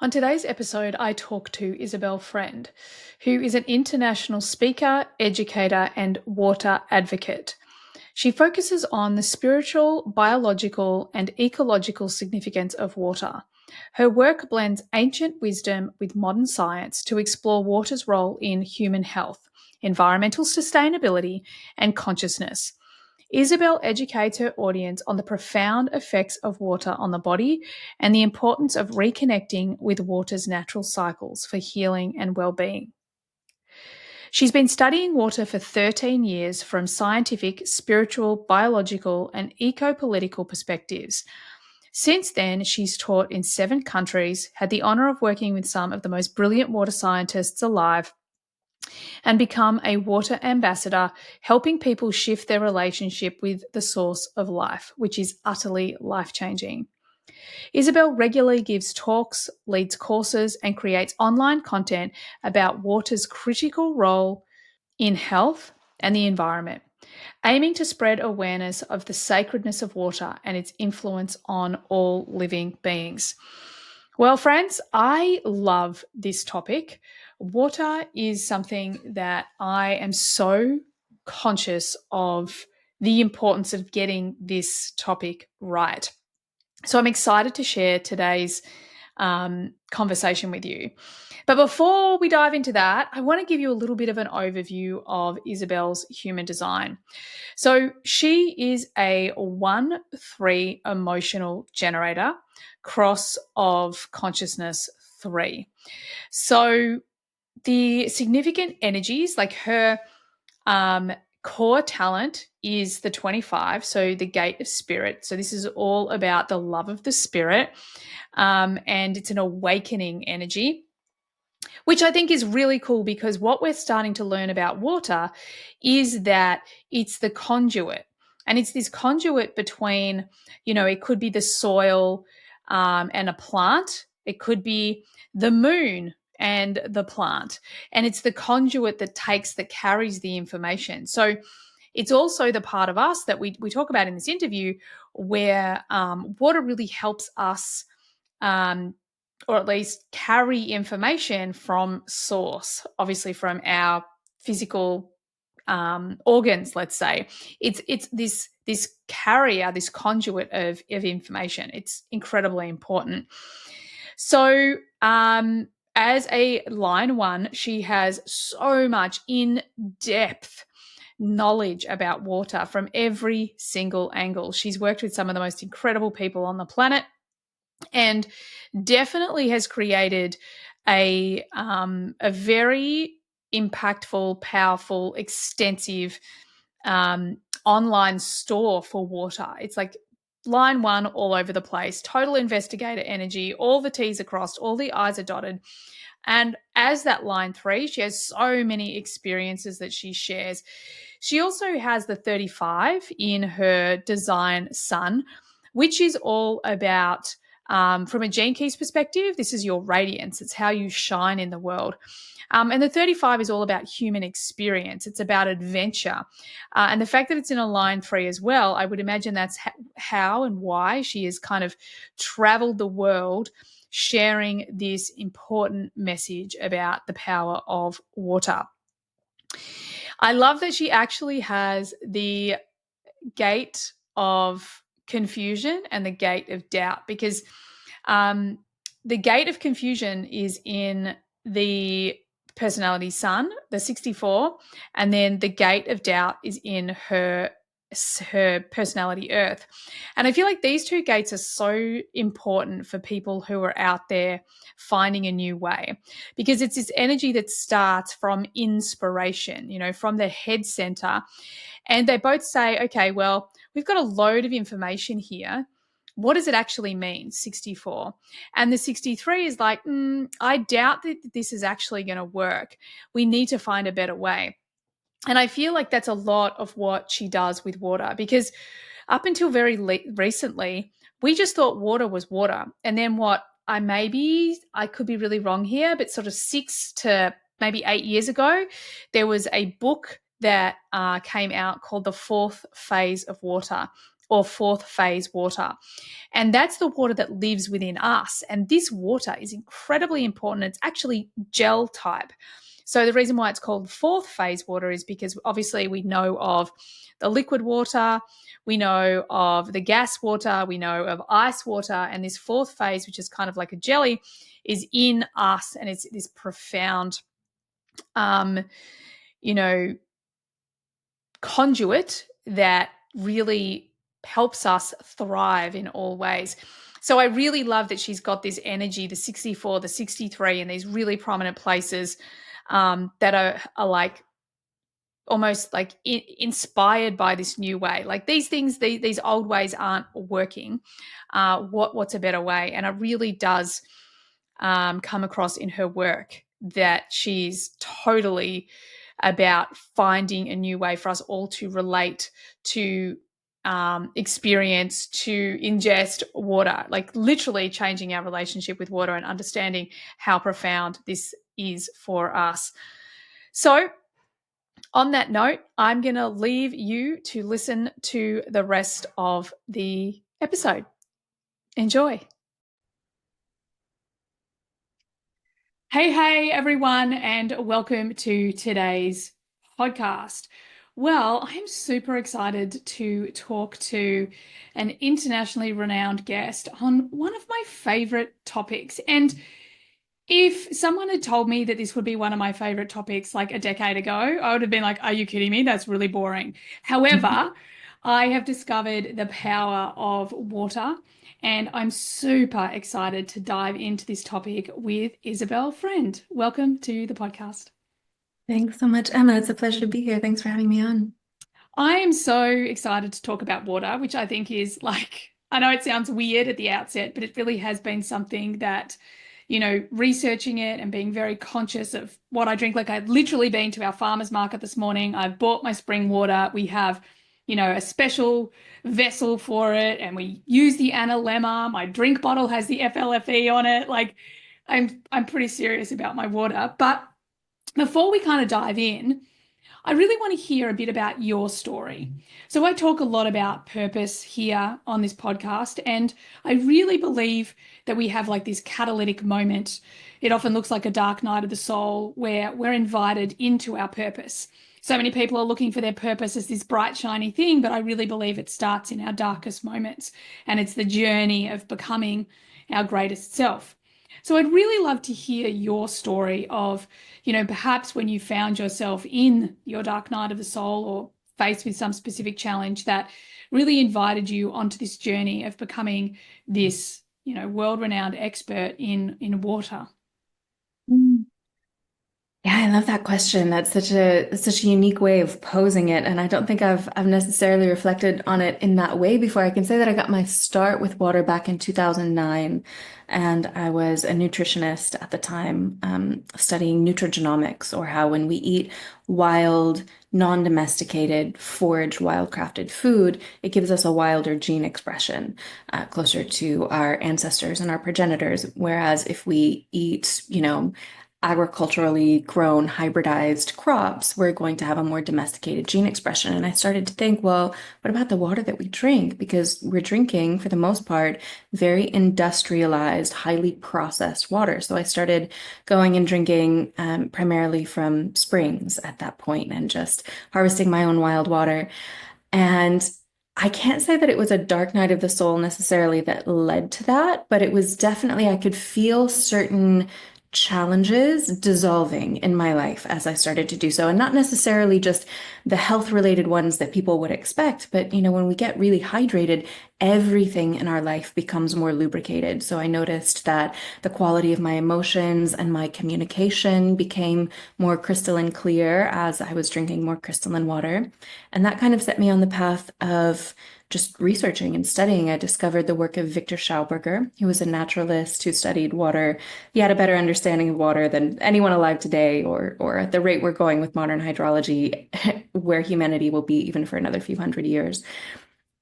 On today's episode, I talk to Isabel Friend, who is an international speaker, educator, and water advocate. She focuses on the spiritual, biological, and ecological significance of water. Her work blends ancient wisdom with modern science to explore water's role in human health, environmental sustainability, and consciousness. Isabel educates her audience on the profound effects of water on the body and the importance of reconnecting with water's natural cycles for healing and well-being. She's been studying water for 13 years from scientific, spiritual, biological, and eco-political perspectives. Since then, she's taught in 7 countries, had the honor of working with some of the most brilliant water scientists alive, and become a water ambassador, helping people shift their relationship with the source of life, which is utterly life-changing. Isabel regularly gives talks, leads courses, and creates online content about water's critical role in health and the environment, aiming to spread awareness of the sacredness of water and its influence on all living beings. Well, friends, I love this topic. Water is something that I am so conscious of the importance of getting this topic right. So I'm excited to share today's conversation with you. But before we dive into that, I want to give you a little bit of an overview of Isabel's human design. So she is a 1-3 emotional generator, cross of consciousness 3. So the significant energies, like her core talent is the 25, so the gate of spirit. So this is all about the love of the spirit, and it's an awakening energy, which I think is really cool because what we're starting to learn about water is that it's the conduit. And it's this conduit between, it could be the soil and a plant. It could be the moon and the plant. And it's the conduit that carries the information. So it's also the part of us that we talk about in this interview where water really helps us, or at least carry information from source, obviously from our physical organs, let's say. It's this carrier, this conduit of information. It's incredibly important. So as a line 1, she has so much in-depth knowledge about water from every single angle. She's worked with some of the most incredible people on the planet and definitely has created a very impactful, powerful, extensive online store for water. It's like line 1 all over the place, total investigator energy, all the T's are crossed, all the I's are dotted. And as that line 3, she has so many experiences that she shares. She also has the 35 in her design sun, which is all about, from a Gene Keys perspective, this is your radiance. It's how you shine in the world. And the 35 is all about human experience. It's about adventure. And the fact that it's in a line 3 as well, I would imagine that's how and why she has kind of traveled the world sharing this important message about the power of water. I love that she actually has the gate of confusion and the gate of doubt, because the gate of confusion is in the personality sun, the 64, and then the gate of doubt is in her personality earth. And I feel like these 2 gates are so important for people who are out there finding a new way, because it's this energy that starts from inspiration, from the head center. And they both say, okay, well, we've got a load of information here. What does it actually mean, 64? And the 63 is like, I doubt that this is actually going to work. We need to find a better way. And I feel like that's a lot of what she does with water, because up until very recently, we just thought water was water. And then I could be really wrong here, but sort of 6 to maybe 8 years ago, there was a book that came out called The Fourth Phase of Water. or fourth phase water. And that's the water that lives within us. And this water is incredibly important. It's actually gel type. So the reason why it's called fourth phase water is because obviously we know of the liquid water, we know of the gas water, we know of ice water, and this fourth phase, which is kind of like a jelly, is in us, and it's this profound, um, you know, conduit that really helps us thrive in all ways. So I really love that she's got this energy, the 64, the 63, and these really prominent places that are like almost like inspired by this new way. Like these things, these old ways aren't working. What's a better way? And it really does come across in her work that she's totally about finding a new way for us all to relate to experience, to ingest water, like literally changing our relationship with water and understanding how profound this is for us. So on that note, I'm going to leave you to listen to the rest of the episode. Enjoy. Hey, everyone, and welcome to today's podcast. Well, I'm super excited to talk to an internationally renowned guest on one of my favorite topics. And if someone had told me that this would be one of my favorite topics like a decade ago, I would have been like, are you kidding me? That's really boring. However, I have discovered the power of water, and I'm super excited to dive into this topic with Isabel Friend. Welcome to the podcast. Thanks so much, Emma. It's a pleasure to be here. Thanks for having me on. I am so excited to talk about water, which I think is like, I know it sounds weird at the outset, but it really has been something that, researching it and being very conscious of what I drink. Like I've literally been to our farmer's market this morning. I've bought my spring water. We have, a special vessel for it, and we use the analemma. My drink bottle has the FLFE on it. Like I'm pretty serious about my water. But before we kind of dive in, I really want to hear a bit about your story. So, I talk a lot about purpose here on this podcast, and I really believe that we have like this catalytic moment. It often looks like a dark night of the soul where we're invited into our purpose. So many people are looking for their purpose as this bright, shiny thing, but I really believe it starts in our darkest moments, and it's the journey of becoming our greatest self. So, I'd really love to hear your story of perhaps when you found yourself in your dark night of the soul or faced with some specific challenge that really invited you onto this journey of becoming this, world-renowned expert in water. Mm. Yeah, I love that question. That's such a unique way of posing it, and I don't think I've necessarily reflected on it in that way before. I can say that I got my start with water back in 2009, and I was a nutritionist at the time, studying nutrigenomics, or how when we eat wild, non-domesticated, foraged, wild-crafted food, it gives us a wilder gene expression, closer to our ancestors and our progenitors. Whereas if we eat, agriculturally grown hybridized crops, we're going to have a more domesticated gene expression. And I started to think, well, what about the water that we drink? Because we're drinking, for the most part, very industrialized, highly processed water. So I started going and drinking primarily from springs at that point and just harvesting my own wild water. And I can't say that it was a dark night of the soul necessarily that led to that, but it was definitely, I could feel certain challenges dissolving in my life as I started to do so. And not necessarily just the health related ones that people would expect, but when we get really hydrated, everything in our life becomes more lubricated. So I noticed that the quality of my emotions and my communication became more crystalline clear as I was drinking more crystalline water. And that kind of set me on the path of just researching and studying. I discovered the work of Victor Schauberger. He was a naturalist who studied water. He had a better understanding of water than anyone alive today, or at the rate we're going with modern hydrology, where humanity will be even for another few hundred years.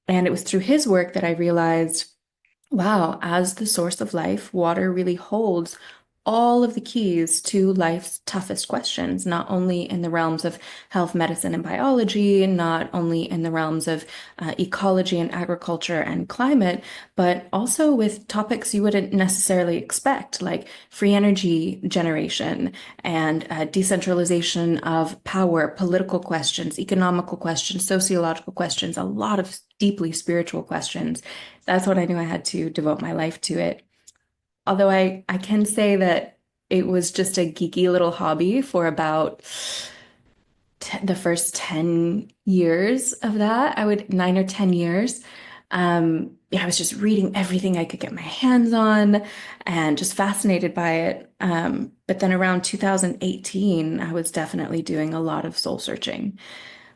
And it was through his work that I realized, wow, as the source of life, water really holds all of the keys to life's toughest questions, not only in the realms of health, medicine, and biology, not only in the realms of ecology and agriculture and climate, but also with topics you wouldn't necessarily expect, like free energy generation and decentralization of power, political questions, economical questions, sociological questions, a lot of deeply spiritual questions. That's what I knew I had to devote my life to it. Although I can say that it was just a geeky little hobby for about the first 10 years of that. I would 9 or 10 years. Yeah, I was just reading everything I could get my hands on and just fascinated by it. But then around 2018, I was definitely doing a lot of soul searching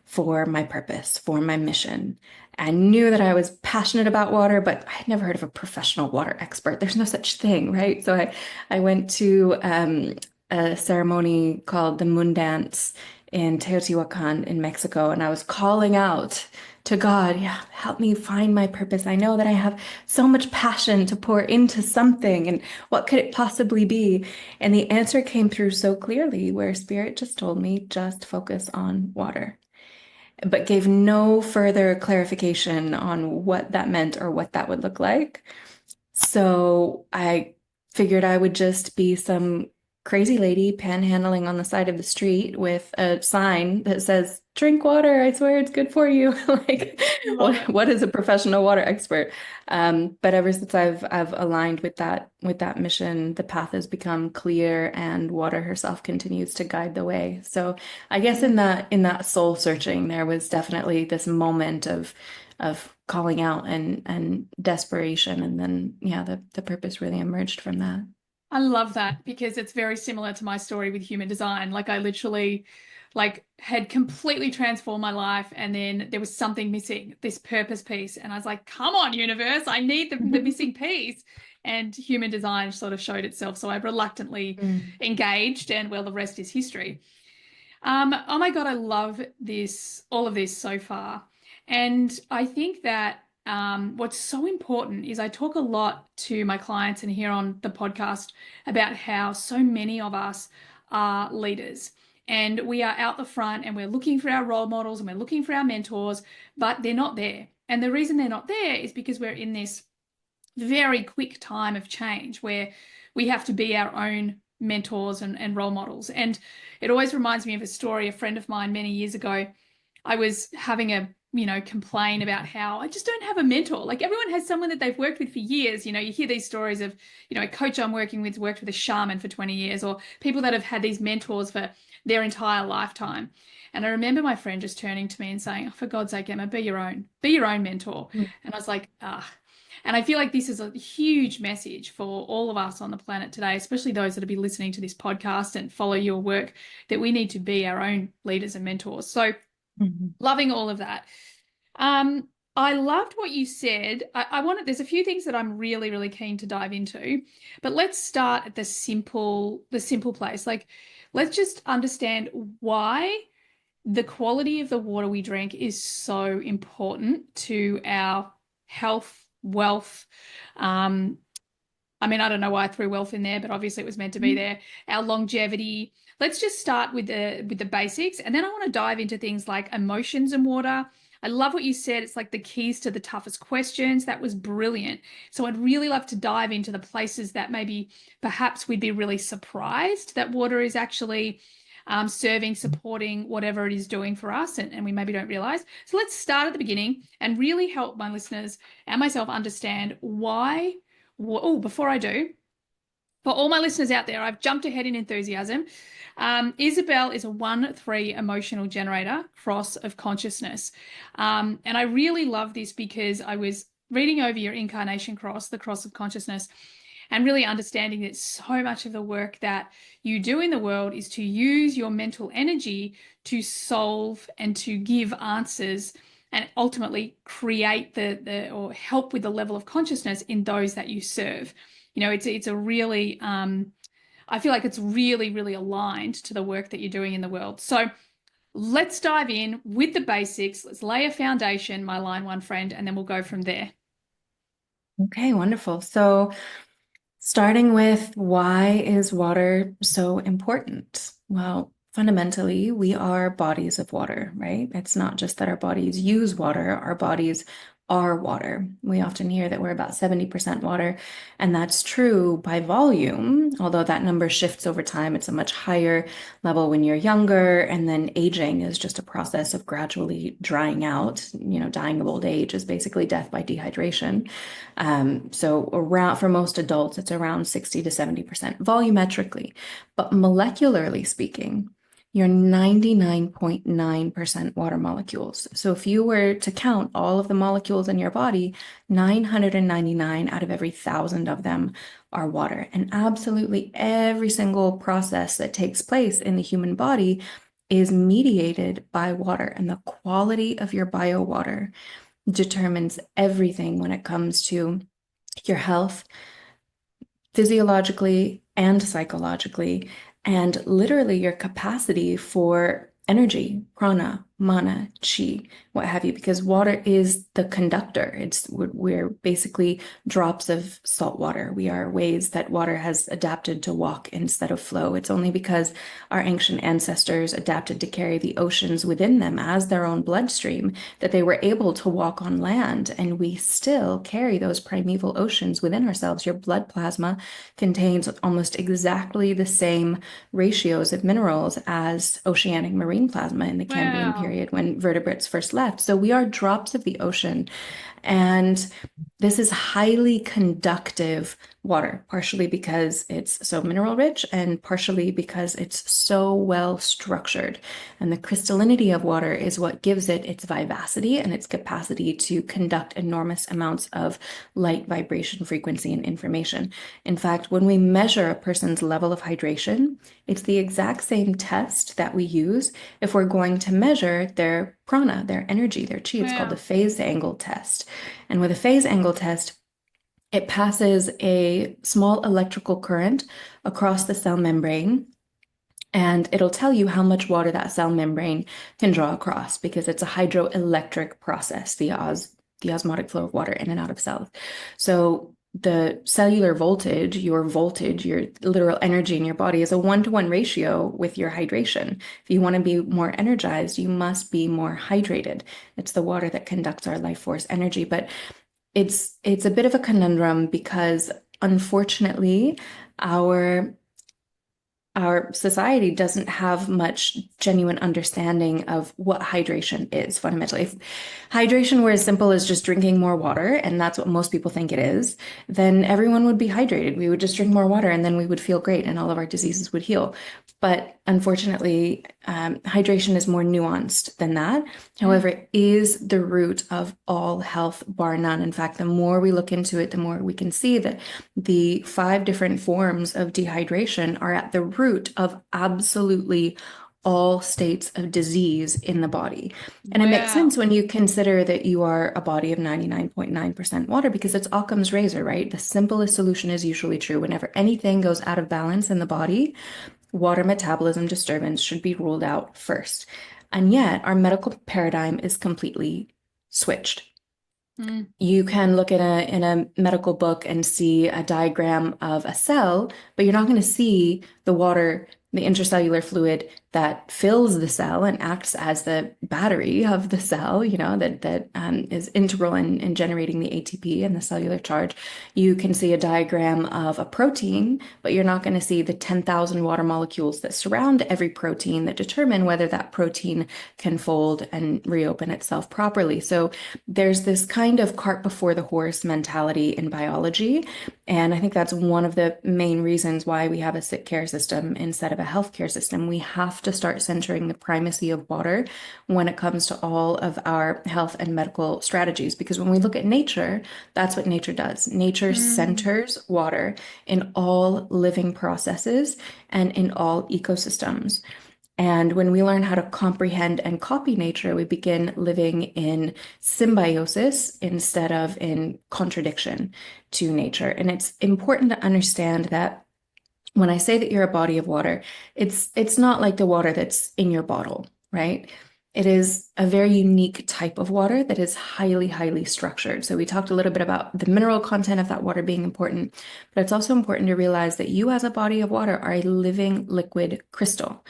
for my purpose, for my mission. I knew that I was passionate about water, but I had never heard of a professional water expert. There's no such thing, right? So I went to a ceremony called the Moon Dance in Teotihuacan in Mexico, and I was calling out to God, yeah, help me find my purpose. I know that I have so much passion to pour into something, and what could it possibly be? And the answer came through so clearly, where Spirit just told me, just focus on water, but gave no further clarification on what that meant or what that would look like. So I figured I would just be some crazy lady panhandling on the side of the street with a sign that says, drink water, I swear it's good for you. Like, Love it. what is a professional water expert? But ever since I've aligned with that mission, the path has become clear and water herself continues to guide the way. So I guess in that soul searching, there was definitely this moment of calling out and desperation, and then yeah, the purpose really emerged from that. I love that because it's very similar to my story with human design. Like I literally like had completely transformed my life and then there was something missing, this purpose piece. And I was like, come on, universe, I need the missing piece. And human design sort of showed itself. So I reluctantly Mm. engaged and well, the rest is history. Oh my God, I love this, all of this so far. And I think that what's so important is I talk a lot to my clients and here on the podcast about how so many of us are leaders and we are out the front and we're looking for our role models and we're looking for our mentors, but they're not there. And the reason they're not there is because we're in this very quick time of change where we have to be our own mentors and role models. And it always reminds me of a story. A friend of mine many years ago, I was having a complain about how I just don't have a mentor. Like everyone has someone that they've worked with for years. You hear these stories of, a coach I'm working with worked with a shaman for 20 years, or people that have had these mentors for their entire lifetime. And I remember my friend just turning to me and saying, oh, for God's sake, Emma, be your own mentor. Mm. And I was like, ah. And I feel like this is a huge message for all of us on the planet today, especially those that will be listening to this podcast and follow your work, that we need to be our own leaders and mentors. So Mhm. loving all of that. I loved what you said. I wanted, there's a few things that I'm really, really keen to dive into, but let's start at the simple place. Like, let's just understand why the quality of the water we drink is so important to our health, wealth. Um, I mean, I don't know why I threw wealth in there, but obviously it was meant to be there. Our longevity. Let's just start with the basics, and then I want to dive into things like emotions and water. I love what you said. It's like the keys to the toughest questions. That was brilliant. So I'd really love to dive into the places that maybe perhaps we'd be really surprised that water is actually serving, supporting whatever it is doing for us, and we maybe don't realize. So let's start at the beginning and really help my listeners and myself understand why. Oh, before I do, for all my listeners out there, I've jumped ahead in enthusiasm. Isabel is a 1-3 emotional generator, cross of consciousness. And I really love this because I was reading over your incarnation cross, the cross of consciousness, and really understanding that so much of the work that you do in the world is to use your mental energy to solve and to give answers and ultimately create the or help with the level of consciousness in those that you serve. It's a really I feel like it's really, really aligned to the work that you're doing in the world. So let's dive in with the basics. Let's lay a foundation, my line one friend, and then we'll go from there. Okay, wonderful. So Starting with why is water so important? Well, fundamentally, we are bodies of water, right? It's not just that our bodies use water, our bodies are water. We often hear that we're about 70% water, and that's true by volume, although that number shifts over time. It's a much higher level when you're younger, and then aging is just a process of gradually drying out. Dying of old age is basically death by dehydration. So around for most adults, it's around 60 to 70% volumetrically. But molecularly speaking, you're 99.9% water molecules. So if you were to count all of the molecules in your body, 999 out of every 1,000 of them are water. And absolutely every single process that takes place in the human body is mediated by water. And the quality of your bio water determines everything when it comes to your health, physiologically and psychologically, and literally your capacity for energy, prana, mana, chi, what have you, because water is the conductor. We're basically drops of salt water. We are ways that water has adapted to walk instead of flow. It's only because our ancient ancestors adapted to carry the oceans within them as their own bloodstream that they were able to walk on land, and we still carry those primeval oceans within ourselves. Your blood plasma contains almost exactly the same ratios of minerals as oceanic marine plasma in the Cambrian Wow. period when vertebrates first left. So we are drops of the ocean. And this is highly conductive water, partially because it's so mineral rich and partially because it's so well structured. And the crystallinity of water is what gives it its vivacity and its capacity to conduct enormous amounts of light, vibration, frequency, and information. In fact, when we measure a person's level of hydration, it's the exact same test that we use if we're going to measure their prana, their energy, their chi. It's called the Wow. phase angle test. And with a phase angle test, it passes a small electrical current across the cell membrane, and it'll tell you how much water that cell membrane can draw across because it's a hydroelectric process, the osmotic flow of water in and out of cells. So the cellular voltage, your literal energy in your body is a one-to-one ratio with your hydration. If you want to be more energized, you must be more hydrated. It's the water that conducts our life force energy, but it's a bit of a conundrum because unfortunately, our our society doesn't have much genuine understanding of what hydration is fundamentally. If hydration were as simple as just drinking more water, and that's what most people think it is, then everyone would be hydrated. We would just drink more water and then we would feel great and all of our diseases would heal. But unfortunately, hydration is more nuanced than that. Mm. However, it is the root of all health, bar none. In fact, the more we look into it, the more we can see that the 5 different forms of dehydration are at the root of absolutely all states of disease in the body. And it makes Wow. sense when you consider that you are a body of 99.9% water because it's Occam's razor, right? The simplest solution is usually true. Whenever anything goes out of balance in the body, water metabolism disturbance should be ruled out first. And yet, our medical paradigm is completely switched. Mm. You can look at in a medical book and see a diagram of a cell, but you're not going to see the water, the intracellular fluid that fills the cell and acts as the battery of the cell, that is integral in generating the ATP and the cellular charge. You can see a diagram of a protein, but you're not going to see the 10,000 water molecules that surround every protein that determine whether that protein can fold and reopen itself properly. So there's this kind of cart before the horse mentality in biology. And I think that's one of the main reasons why we have a sick care system instead of a healthcare system. We have to start centering the primacy of water when it comes to all of our health and medical strategies. Because when we look at nature, that's what nature does. Nature Mm. centers water in all living processes and in all ecosystems. And when we learn how to comprehend and copy nature, we begin living in symbiosis instead of in contradiction to nature. And it's important to understand that when I say that you're a body of water, it's not like the water that's in your bottle, right? It is a very unique type of water that is highly, highly structured. So we talked a little bit about the mineral content of that water being important, but it's also important to realize that you as a body of water are a living liquid crystal.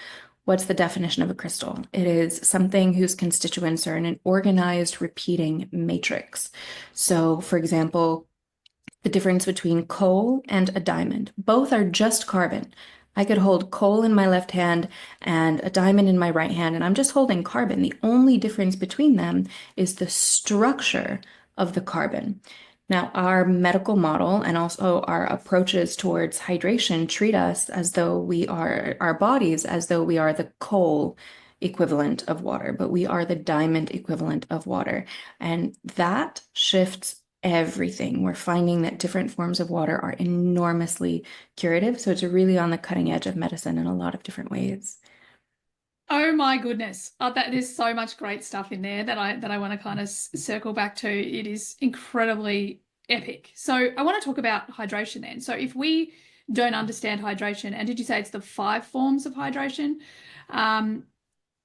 What's the definition of a crystal? It is something whose constituents are in an organized, repeating matrix. So, for example, the difference between coal and a diamond. Both are just carbon. I could hold coal in my left hand and a diamond in my right hand, and I'm just holding carbon. The only difference between them is the structure of the carbon. Now, our medical model and also our approaches towards hydration treat us as though we are, our bodies, as though we are the coal equivalent of water, but we are the diamond equivalent of water. And that shifts everything. We're finding that different forms of water are enormously curative. So it's really on the cutting edge of medicine in a lot of different ways. Oh my goodness. There's so much great stuff in there that I want to kind of circle back to. It is incredibly epic. So I want to talk about hydration then. So if we don't understand hydration, and did you say it's the 5 forms of hydration? Um,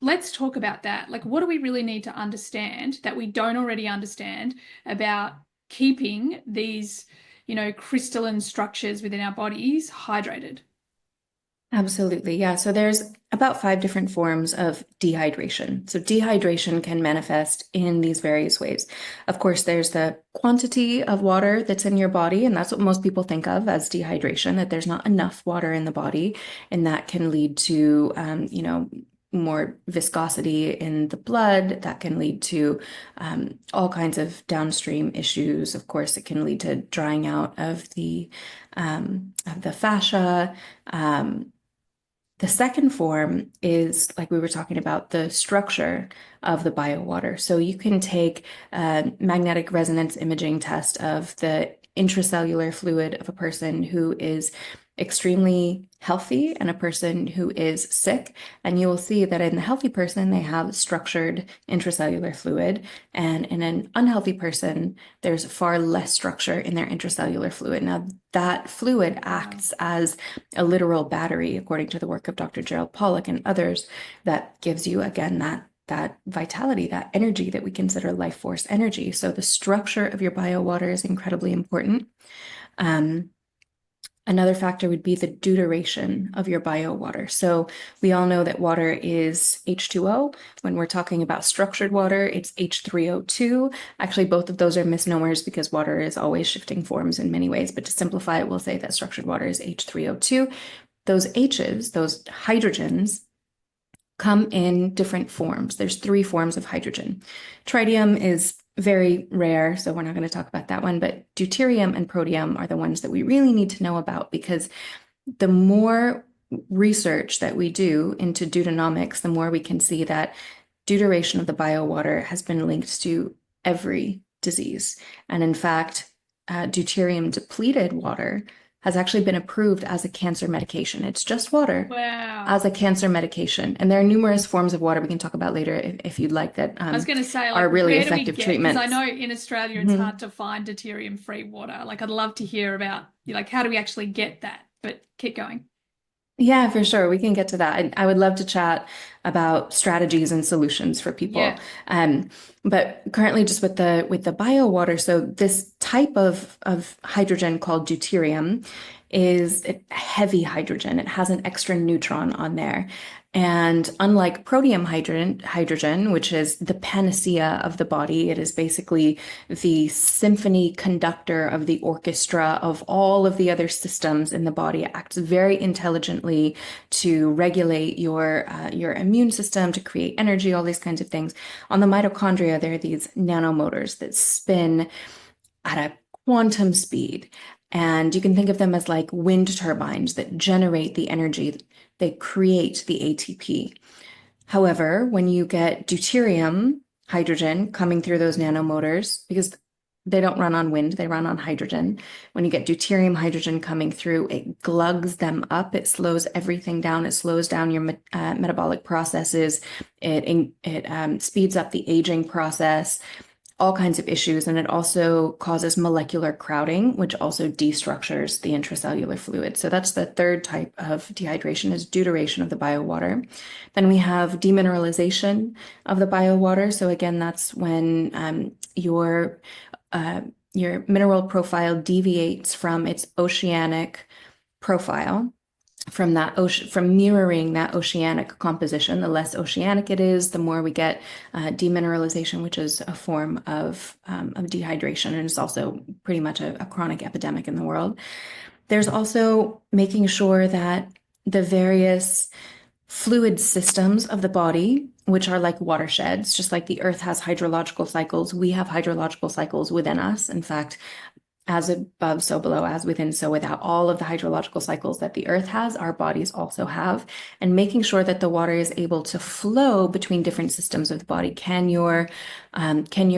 let's talk about that. Like, what do we really need to understand that we don't already understand about keeping these, crystalline structures within our bodies hydrated? Absolutely. Yeah. So there's about 5 different forms of dehydration. So dehydration can manifest in these various ways. Of course, there's the quantity of water that's in your body, and that's what most people think of as dehydration, that there's not enough water in the body, and that can lead to, more viscosity in the blood. That can lead to all kinds of downstream issues. Of course, it can lead to drying out of the fascia. The second form is, like we were talking about, the structure of the biowater. So you can take a magnetic resonance imaging test of the intracellular fluid of a person who is extremely healthy and a person who is sick. And you will see that in the healthy person, they have structured intracellular fluid. And in an unhealthy person, there's far less structure in their intracellular fluid. Now, that fluid acts as a literal battery, according to the work of Dr. Gerald Pollack and others, that gives you, again, that vitality, that energy that we consider life force energy. So the structure of your biowater is incredibly important. Um, Another factor would be the deuteration of your biowater. So we all know that water is H2O. When we're talking about structured water, it's H3O2. Actually, both of those are misnomers because water is always shifting forms in many ways. But to simplify it, we'll say that structured water is H3O2. Those H's, those hydrogens, come in different forms. There's 3 forms of hydrogen. Tritium is very rare, so we're not going to talk about that one, but deuterium and protium are the ones that we really need to know about, because the more research that we do into deuteronomics, the more we can see that deuteration of the biowater has been linked to every disease. And in fact, deuterium depleted water has actually been approved as a cancer medication. It's just water as Wow. a cancer medication. And there are numerous forms of water we can talk about later if you'd like that I was going to say, like, are really where do we effective get? Because I treatments. know in Australia it's Mhm. hard to find deuterium-free water. Like, I'd love to hear about, like, how do we actually get that? But keep going. Yeah, for sure. We can get to that. I would love to chat about strategies and solutions for people. Yeah. Um, but currently just with the bio water, so this type of hydrogen called deuterium is a heavy hydrogen. It has an extra neutron on there. And unlike protium hydrogen, which is the panacea of the body, it is basically the symphony conductor of the orchestra of all of the other systems in the body. It acts very intelligently to regulate your immune system, to create energy, all these kinds of things. On the mitochondria, there are these nanomotors that spin at a quantum speed. And you can think of them as like wind turbines that generate the energy. They create the ATP. However, when you get deuterium hydrogen coming through those nanomotors, because they don't run on wind, they run on hydrogen. When you get deuterium hydrogen coming through, it glugs them up. It slows everything down. It slows down your metabolic processes. It speeds up the aging process. all kinds of issues. And it also causes molecular crowding, which also destructures the intracellular fluid. So that's the third type of dehydration is deuteration of the biowater. Then we have demineralization of the biowater. So again, that's when your mineral profile deviates from its oceanic profile from that ocean, from mirroring that oceanic composition. The less oceanic it is, the more we get demineralization, which is a form of dehydration, and it's also pretty much a chronic epidemic in the world. There's also making sure that the various fluid systems of the body, which are like watersheds, just like the earth has hydrological cycles, we have hydrological cycles within us. In fact, as above, so below, as within, so without. All of the hydrological cycles that the earth has, our bodies also have. And making sure that the water is able to flow between different systems of the body. Can your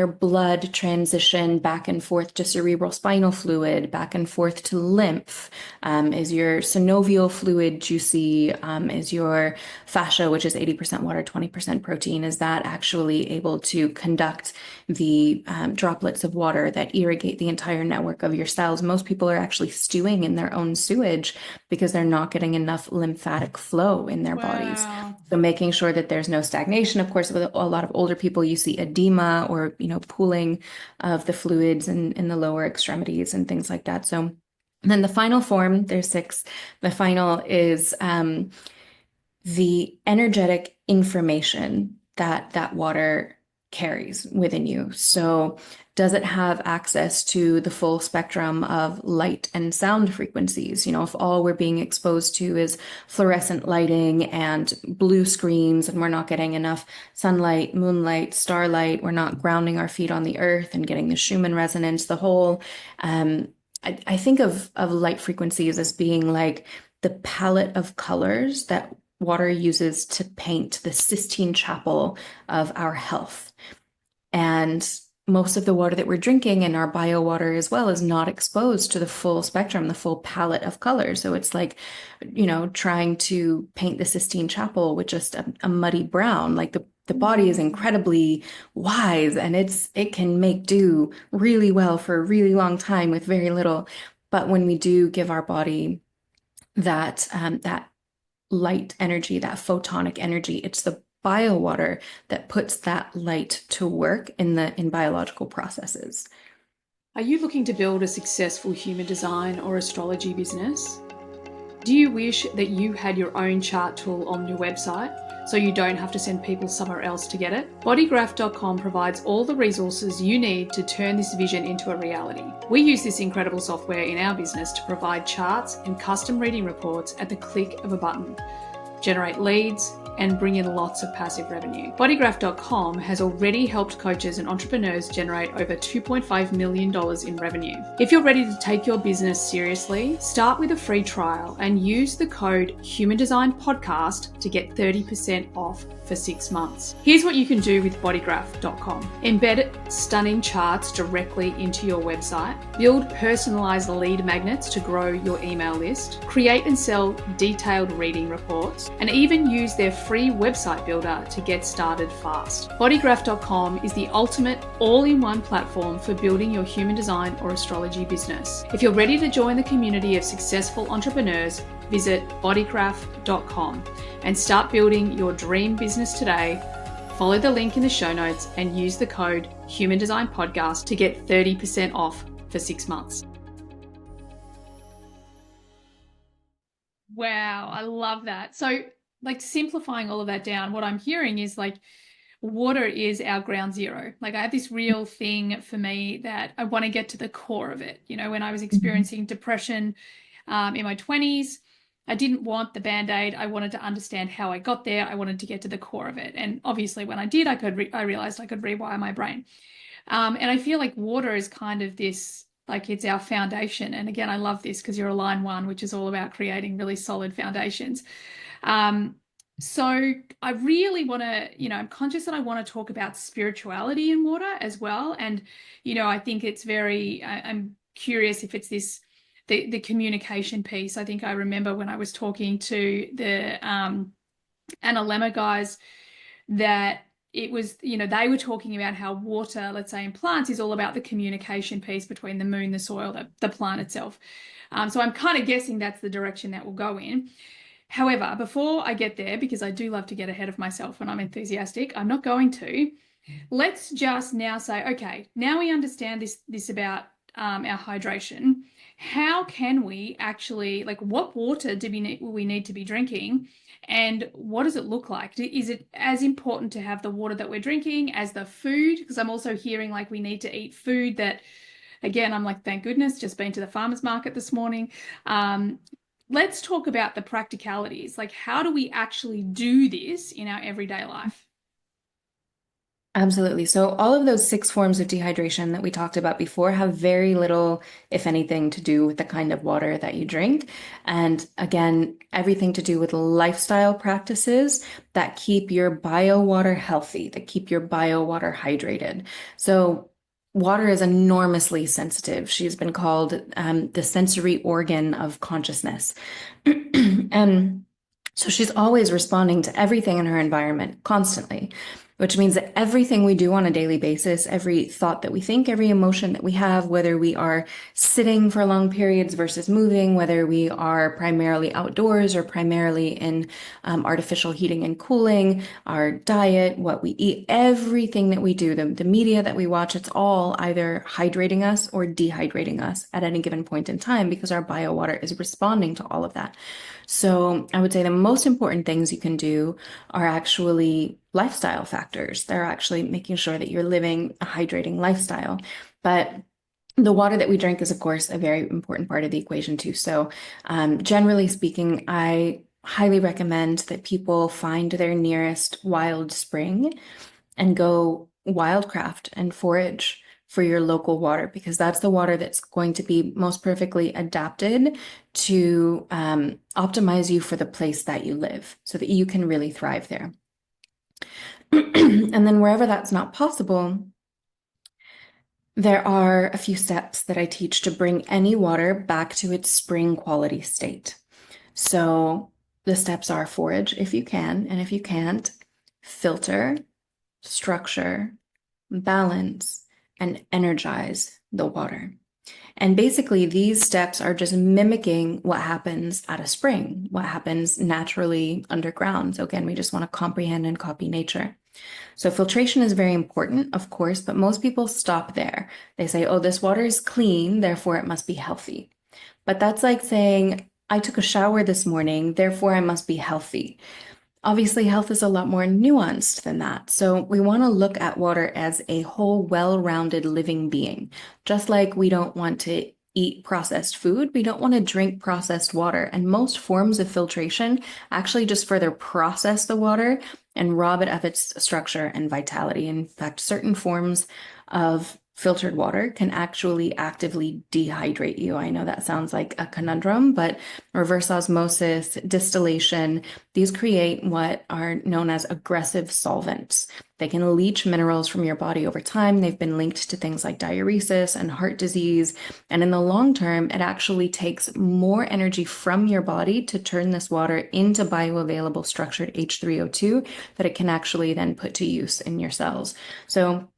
blood transition back and forth to cerebral spinal fluid, back and forth to lymph? Is your synovial fluid juicy? Is your fascia, which is 80% water, 20% protein, is that actually able to conduct the droplets of water that irrigate the entire network of your cells? Most people are actually stewing in their own sewage because they're not getting enough lymphatic flow in their bodies. Wow. So making sure that there's no stagnation. Of course, with a lot of older people, you see edema or, pooling of the fluids in the lower extremities and things like that. So then the final form, there's six. The final is the energetic information that that water carries within you. So does it have access to the full spectrum of light and sound frequencies? If all we're being exposed to is fluorescent lighting and blue screens, and we're not getting enough sunlight, moonlight, starlight, we're not grounding our feet on the earth and getting the Schumann resonance, the whole, I think of light frequencies as being like the palette of colors that water uses to paint the Sistine Chapel of our health. And most of the water that we're drinking and our bio water as well is not exposed to the full spectrum, the full palette of colors. So it's like, trying to paint the Sistine Chapel with just a muddy brown. Like the body is incredibly wise, and it can make do really well for a really long time with very little. But when we do give our body that light energy, that photonic energy, it's the biowater that puts that light to work in biological processes. Are you looking to build a successful human design or astrology business? Do you wish that you had your own chart tool on your website so you don't have to send people somewhere else to get it? BodyGraph.com provides all the resources you need to turn this vision into a reality. We use this incredible software in our business to provide charts and custom reading reports at the click of a button, generate leads, and bring in lots of passive revenue. BodyGraph.com has already helped coaches and entrepreneurs generate over $2.5 million in revenue. If you're ready to take your business seriously, start with a free trial and use the code Human Design Podcast to get 30% off for 6 months. Here's what you can do with BodyGraph.com. Embed stunning charts directly into your website, build personalized lead magnets to grow your email list, create and sell detailed reading reports, and even use their free website builder to get started fast. BodyGraph.com is the ultimate all-in-one platform for building your human design or astrology business. If you're ready to join the community of successful entrepreneurs, visit bodygraph.com and start building your dream business today. Follow the link in the show notes and use the code Human Design Podcast to get 30% off for 6 months. Wow, I love that. So, like, simplifying all of that down, what I'm hearing is like water is our ground zero. Like, I have this real thing for me that I want to get to the core of it. When I was experiencing depression in my 20s, I didn't want the Band-Aid. I wanted to understand how I got there. I wanted to get to the core of it. And obviously when I did, I realized I could rewire my brain. And I feel like water is kind of this, like, it's our foundation. And again, I love this because you're a line one, which is all about creating really solid foundations. So I really want to, I'm conscious that I want to talk about spirituality in water as well. And, I think it's I'm curious if it's the communication piece. I think I remember when I was talking to the Anna Lemma guys that it was, they were talking about how water, let's say in plants, is all about the communication piece between the moon, the soil, the plant itself. So I'm kind of guessing that's the direction that will go in. However, before I get there, because I do love to get ahead of myself when I'm enthusiastic, I'm not going to. Let's just now say, okay, now we understand this about our hydration. How can we actually, like, what water do we need to be drinking, and what does it look like? Is it as important to have the water that we're drinking as the food? Because I'm also hearing like we need to eat food that, again, I'm like, thank goodness, just been to the farmer's market this morning. Um, let's talk about the practicalities. Like, how do we actually do this in our everyday life? Absolutely. So all of those six forms of dehydration that we talked about before have very little, if anything, to do with the kind of water that you drink. And again, everything to do with lifestyle practices that keep your bio water healthy, that keep your bio water hydrated. So water is enormously sensitive. She's been called the sensory organ of consciousness. And so she's always responding to everything in her environment constantly, which means that everything we do on a daily basis, every thought that we think, every emotion that we have, whether we are sitting for long periods versus moving, whether we are primarily outdoors or primarily in artificial heating and cooling, our diet, what we eat, everything that we do, the media that we watch, it's all either hydrating us or dehydrating us at any given point in time because our bio water is responding to all of that. So I would say the most important things you can do are actually lifestyle factors. They're actually making sure that you're living a hydrating lifestyle. But the water that we drink is, of course, a very important part of the equation too. So generally speaking, I highly recommend that people find their nearest wild spring and go wildcraft and forage for your local water because that's the water that's going to be most perfectly adapted to optimize you for the place that you live so that you can really thrive there. And then wherever that's not possible, there are a few steps that I teach to bring any water back to its spring quality state. So the steps are forage if you can, and if you can't, filter, structure, balance, and energize the water. And basically, these steps are just mimicking what happens at a spring, what happens naturally underground. So again, we just want to comprehend and copy nature. So filtration is very important, of course, but most people stop there. They say, oh, this water is clean, therefore it must be healthy. But that's like saying, I took a shower this morning, therefore I must be healthy. Obviously, health is a lot more nuanced than that. So we want to look at water as a whole, well-rounded living being. Just like we don't want to eat processed food, we don't want to drink processed water. And most forms of filtration actually just further process the water and rob it of its structure and vitality. In fact, certain forms of filtered water can actually actively dehydrate you. I know that sounds like a conundrum, but reverse osmosis, distillation, these create what are known as aggressive solvents. They can leach minerals from your body over time. They've been linked to things like diuresis and heart disease. And in the long term, it actually takes more energy from your body to turn this water into bioavailable structured H3O2 that it can actually then put to use in your cells. So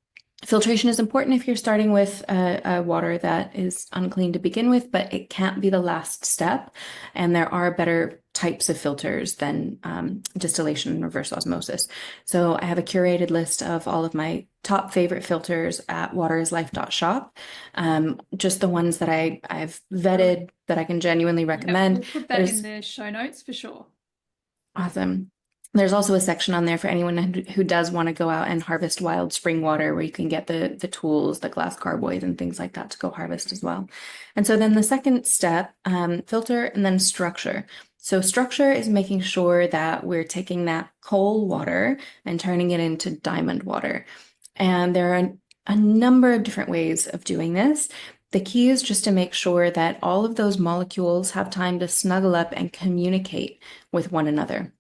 filtration is important if you're starting with a water that is unclean to begin with, but it can't be the last step. And there are better types of filters than distillation and reverse osmosis. So I have a curated list of all of my top favorite filters at waterislife.shop. Just the ones that I've vetted that I can genuinely Yep, recommend. we'll put that in There's the show notes for sure. Awesome. There's also a section on there for anyone who does want to go out and harvest wild spring water where you can get the tools, the glass carboys and things like that to go harvest as well. And so then the second step, filter and then structure. So structure is making sure that we're taking that coal water and turning it into diamond water. And there are a number of different ways of doing this. The key is just to make sure that all of those molecules have time to snuggle up and communicate with one another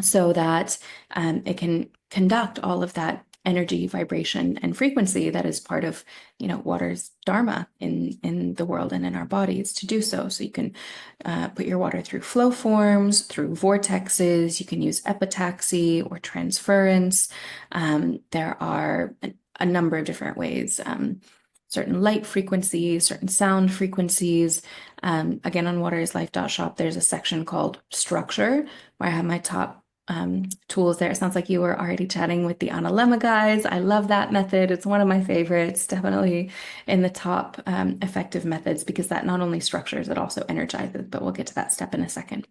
so that it can conduct all of that energy, vibration, and frequency that is part of, water's dharma in the world and in our bodies to do so. So you can put your water through flow forms, through vortexes. You can use epitaxy or transference. There are a number of different ways. Certain light frequencies, certain sound frequencies. Again, on waterislife.shop, there's a section called structure where I have my top tools there. It sounds like you were already chatting with the Analemma guys. I love that method. It's one of my favorites, definitely in the top effective methods because that not only structures, it also energizes, but we'll get to that step in a second.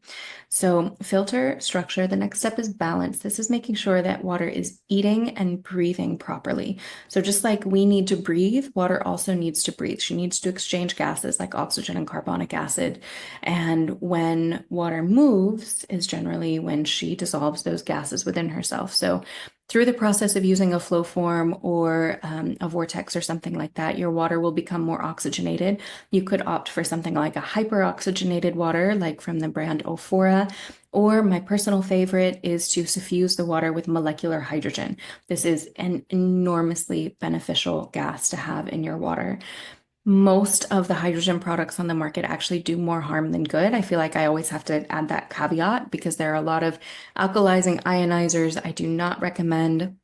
So filter, structure, the next step is balance. This is making sure that water is eating and breathing properly. So just like we need to breathe, water also needs to breathe. She needs to exchange gases like oxygen and carbonic acid. And when water moves is generally when she dissolves those gases within herself. So through the process of using a flow form or a vortex or something like that, your water will become more oxygenated. You could opt for something like a hyperoxygenated water, like from the brand Ophora, or my personal favorite is to suffuse the water with molecular hydrogen. This is an enormously beneficial gas to have in your water. Most of the hydrogen products on the market actually do more harm than good. I feel like I always have to add that caveat because there are a lot of alkalizing ionizers. I do not recommend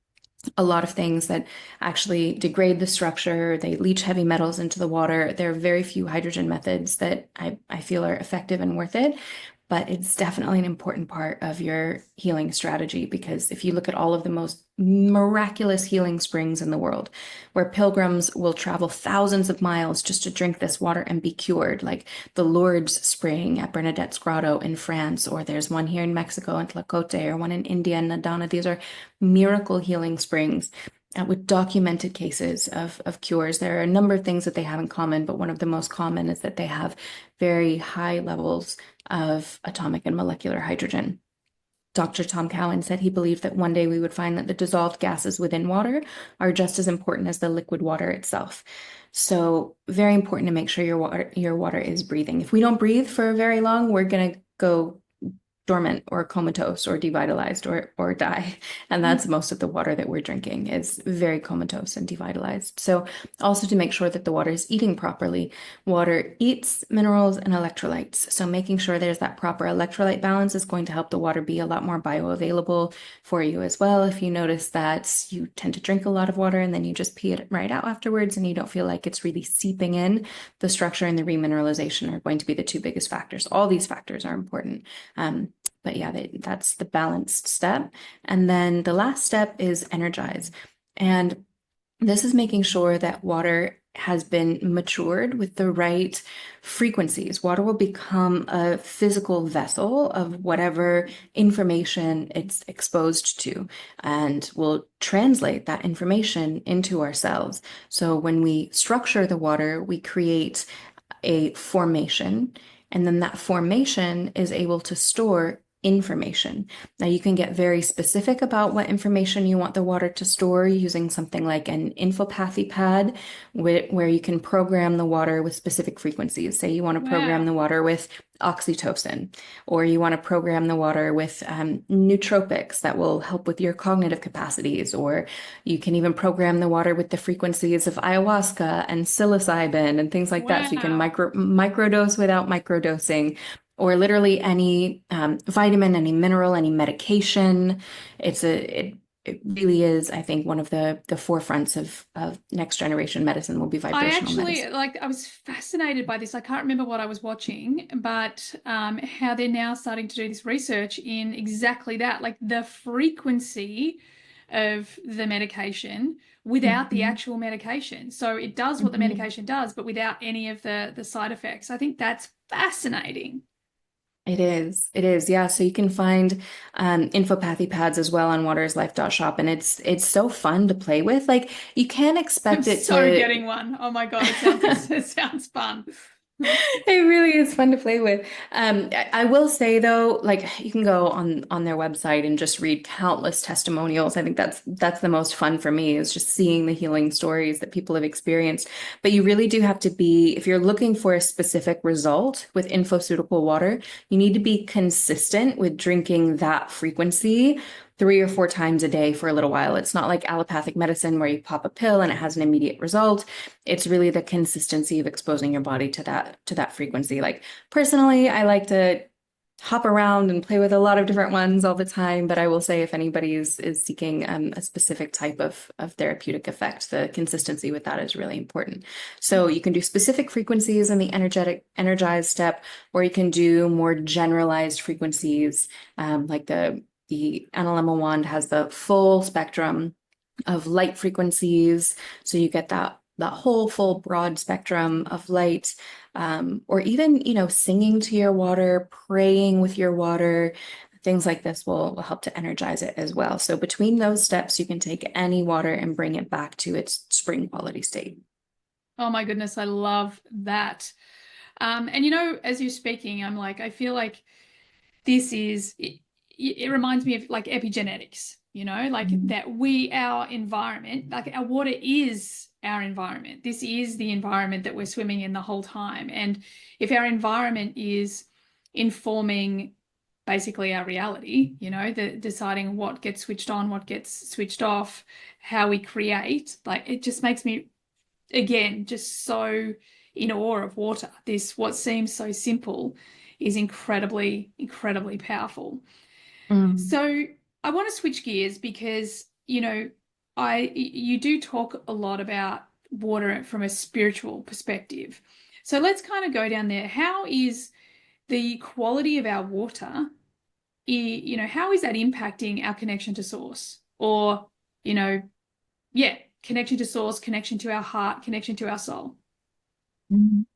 a lot of things that actually degrade the structure. They leach heavy metals into the water. There are very few hydrogen methods that I feel are effective and worth it. But it's definitely an important part of your healing strategy because if you look at all of the most miraculous healing springs in the world, where pilgrims will travel thousands of miles just to drink this water and be cured, like the Lourdes Spring at Bernadette's Grotto in France, or there's one here in Mexico in Tlacote, or one in India in Nadana. These are miracle healing springs with documented cases of cures. There are a number of things that they have in common, but one of the most common is that they have very high levels of atomic and molecular hydrogen. Dr. Tom Cowan said he believed that one day we would find that the dissolved gases within water are just as important as the liquid water itself. So very important to make sure your water is breathing. If we don't breathe for very long, we're going to go dormant or comatose or devitalized or die. And that's most of the water that we're drinking is very comatose and devitalized. So also to make sure that the water is eating properly. Water eats minerals and electrolytes. So making sure there's that proper electrolyte balance is going to help the water be a lot more bioavailable for you as well. If you notice that you tend to drink a lot of water and then you just pee it right out afterwards and you don't feel like it's really seeping in, the structure and the remineralization are going to be the two biggest factors. All these factors are important. But yeah, that's the balanced step. And then the last step is energize. And this is making sure that water has been matured with the right frequencies. Water will become a physical vessel of whatever information it's exposed to and will translate that information into our cells. So when we structure the water, we create a formation, and then that formation is able to store information. Now you can get very specific about what information you want the water to store using something like an infopathy pad where you can program the water with specific frequencies. Say you want to program the water with oxytocin, or you want to program the water with nootropics that will help with your cognitive capacities, or you can even program the water with the frequencies of ayahuasca and psilocybin and things like that. So you can microdose without microdosing, or literally any vitamin, any mineral, any medication. It really is, I think, one of the forefronts of next generation medicine will be vibrational medicine. I was fascinated by this. I can't remember what I was watching, but how they're now starting to do this research in exactly that, like the frequency of the medication without the actual medication. So it does what the medication does, but without any of the side effects. I think that's fascinating. It is. Yeah. So you can find infopathy pads as well on waterislife.shop. And it's so fun to play with. Like you can't expect I'm it so to getting one. Oh my God, it sounds fun. It really is fun to play with. I will say though, like you can go on their website and just read countless testimonials. I think that's the most fun for me is just seeing the healing stories that people have experienced. But you really do have to be, if you're looking for a specific result with infoceutical water, you need to be consistent with drinking that frequency 3 or 4 times a day for a little while. It's not like allopathic medicine where you pop a pill and it has an immediate result. It's really the consistency of exposing your body to that frequency. Like personally, I like to hop around and play with a lot of different ones all the time, but I will say if anybody is seeking a specific type of therapeutic effect, the consistency with that is really important. So you can do specific frequencies in the energized step, or you can do more generalized frequencies, like the analemma wand has the full spectrum of light frequencies. So you get that whole full broad spectrum of light, or even, singing to your water, praying with your water, things like this will help to energize it as well. So between those steps, you can take any water and bring it back to its spring quality state. Oh my goodness, I love that. And as you're speaking, I'm like, I feel like this is it reminds me of like epigenetics, like Mhm. that our environment, like our water is our environment. This is the environment that we're swimming in the whole time. And if our environment is informing basically our reality, the deciding what gets switched on, what gets switched off, how we create, like it just makes me again just so in awe of water. This what seems so simple is incredibly, incredibly powerful. Mm. So I want to switch gears because, you do talk a lot about water from a spiritual perspective. So let's kind of go down there. How is the quality of our water, how is that impacting our connection to source? Or, you know, yeah, connection to source, connection to our heart, connection to our soul. Mhm.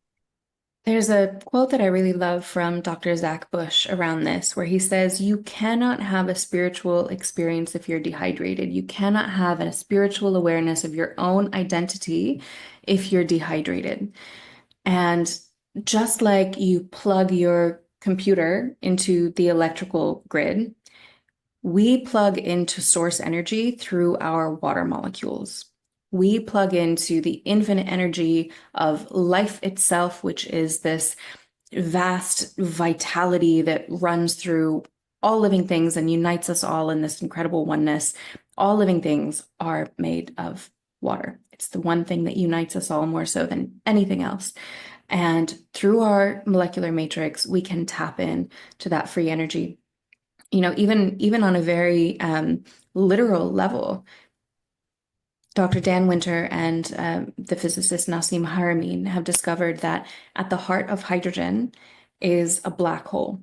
There's a quote that I really love from Dr. Zach Bush around this, where he says, "You cannot have a spiritual experience if you're dehydrated. You cannot have a spiritual awareness of your own identity if you're dehydrated." And just like you plug your computer into the electrical grid, we plug into source energy through our water molecules. We plug into the infinite energy of life itself, which is this vast vitality that runs through all living things and unites us all in this incredible oneness. All living things are made of water. It's the one thing that unites us all more so than anything else. And through our molecular matrix, we can tap in to that free energy. Even on a very literal level, Dr. Dan Winter and the physicist Nassim Haramein have discovered that at the heart of hydrogen is a black hole,